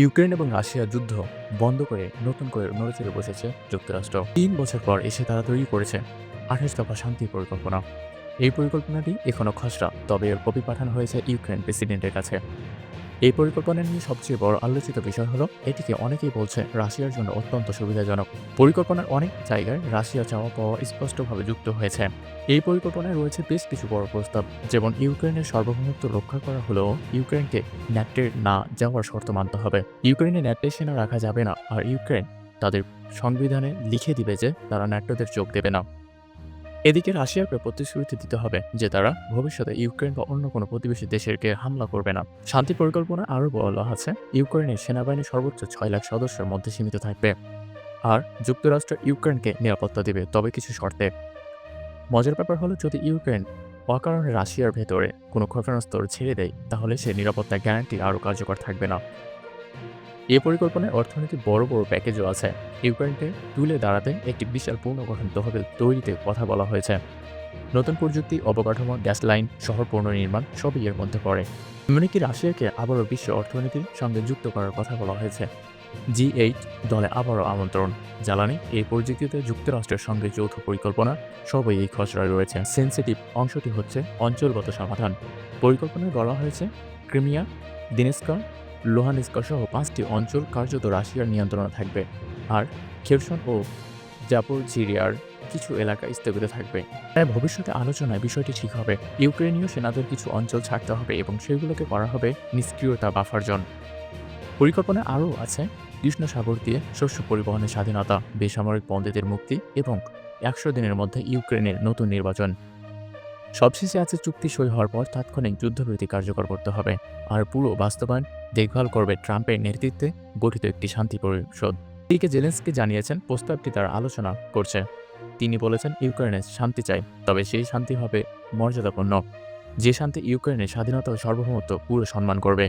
Ukraine এবং রাশিয়ার যুদ্ধ বন্ধ করে নতুন করে নড়েচড়ে বসেছে যুক্তরাষ্ট্র। ৩ বছর পর এসে তারা তৈরি করেছে ২৮ দফা শান্তি পরিকল্পনা। এই পরিকল্পনাটি এখনও খসড়া, তবে এর কপি পাঠানো হয়েছে ইউক্রেন প্রেসিডেন্টের কাছে। এই পরিকল্পনা নিয়ে সবচেয়ে বড় আলোচিত বিষয় হলো এটিকে অনেকেই বলছে রাশিয়ার জন্য অত্যন্ত সুবিধাজনক। পরিকল্পনার অনেক জায়গায় রাশিয়া চাওয়া পাওয়া স্পষ্টভাবে যুক্ত হয়েছে। এই পরিকল্পনায় রয়েছে বেশ কিছু বড় প্রস্তাব, যেমন ইউক্রেনের সার্বভৌমত্ব রক্ষা করা হলেও ইউক্রেনকে ন্যাটোতে না যাওয়ার শর্ত মানতে হবে। ইউক্রেনে ন্যাটো সেনা রাখা যাবে না, আর ইউক্রেন তাদের সংবিধানে লিখে দিবে যে তারা ন্যাটোতে যোগ দেবে না। এদিকে রাশিয়াকে প্রতিশ্রুতি দিতে হবে যে তারা ভবিষ্যতে ইউক্রেন বা অন্য কোনো প্রতিবেশী দেশকে হামলা করবে না। শান্তি পরিকল্পনা আরও বলা আছে ইউক্রেনের সেনাবাহিনী সর্বোচ্চ ৬ লাখ সদস্যের মধ্যে সীমিত থাকবে, আর যুক্তরাষ্ট্র ইউক্রেনকে নিরাপত্তা দেবে, তবে কিছু শর্তে। মজার ব্যাপার হলো যদি ইউক্রেন অকারণে রাশিয়ার ভেতরে কোনো ক্ষেপণাস্ত্র ছেড়ে দেয়, তাহলে সে নিরাপত্তা গ্যারান্টি আরও কার্যকর থাকবে না। এই পরিকল্পনায় অর্থনীতির বড় বড় প্যাকেজও আছে। ইউক্রেনকে তুলে দাঁড়াতে একটি বিশাল পুনর্গঠন তহবিল তৈরিতে কথা বলা হয়েছে। নতুন প্রযুক্তি, অবকাঠামো, গ্যাস লাইন, শহর পুনর্নির্মাণ সবই এর মধ্যে পড়ে। এমনকি রাশিয়াকে আবারও বিশ্ব অর্থনীতির সঙ্গে যুক্ত করার কথা বলা হয়েছে। G8 দলে আবারও আমন্ত্রণ, জ্বালানি, এই প্রযুক্তিতে যুক্তরাষ্ট্রের সঙ্গে যৌথ পরিকল্পনা সবই এই খসড়ায় রয়েছে। সেন্সিটিভ অংশটি হচ্ছে অঞ্চলগত সমাধান। পরিকল্পনায় বলা হয়েছে ক্রিমিয়া, দিনেস্কা, লোহানেস্কা সহ ৫টি অঞ্চল কার্যত রাশিয়ার নিয়ন্ত্রণে থাকবে, আর খেরসন ও জাপোরিজিয়ার কিছু এলাকা স্থগিত থাকবে। তাই ভবিষ্যতে আলোচনায় বিষয়টি ঠিক হবে। ইউক্রেনীয় সেনাদের কিছু অঞ্চল ছাড়তে হবে এবং সেগুলোকে করা হবে নিষ্ক্রিয়তা বাফার জোন। পরিকল্পনায় আরও আছে কৃষ্ণ সাগর দিয়ে শস্য পরিবহনের স্বাধীনতা, বেসামরিক বন্দীদের মুক্তি এবং ১০০ দিনের মধ্যে ইউক্রেনের নতুন নির্বাচন। সবশেষে আছে চুক্তি সই হওয়ার পর তাৎক্ষণিক যুদ্ধবিরতি কার্যকর করতে হবে, আর পুরো বাস্তবায়ন দেখভাল করবে ট্রাম্পের নেতৃত্বে গঠিত একটি শান্তি পরিষদ। এদিকে জেলেনস্কি জানিয়েছেন প্রস্তাবটি তারা আলোচনা করছে। তিনি বলেছেন ইউক্রেনের শান্তি চাই, তবে সেই শান্তি হবে মর্যাদাপূর্ণ, যে শান্তি ইউক্রেনের স্বাধীনতা ও সার্বভৌমত্ব পুরো সম্মান করবে।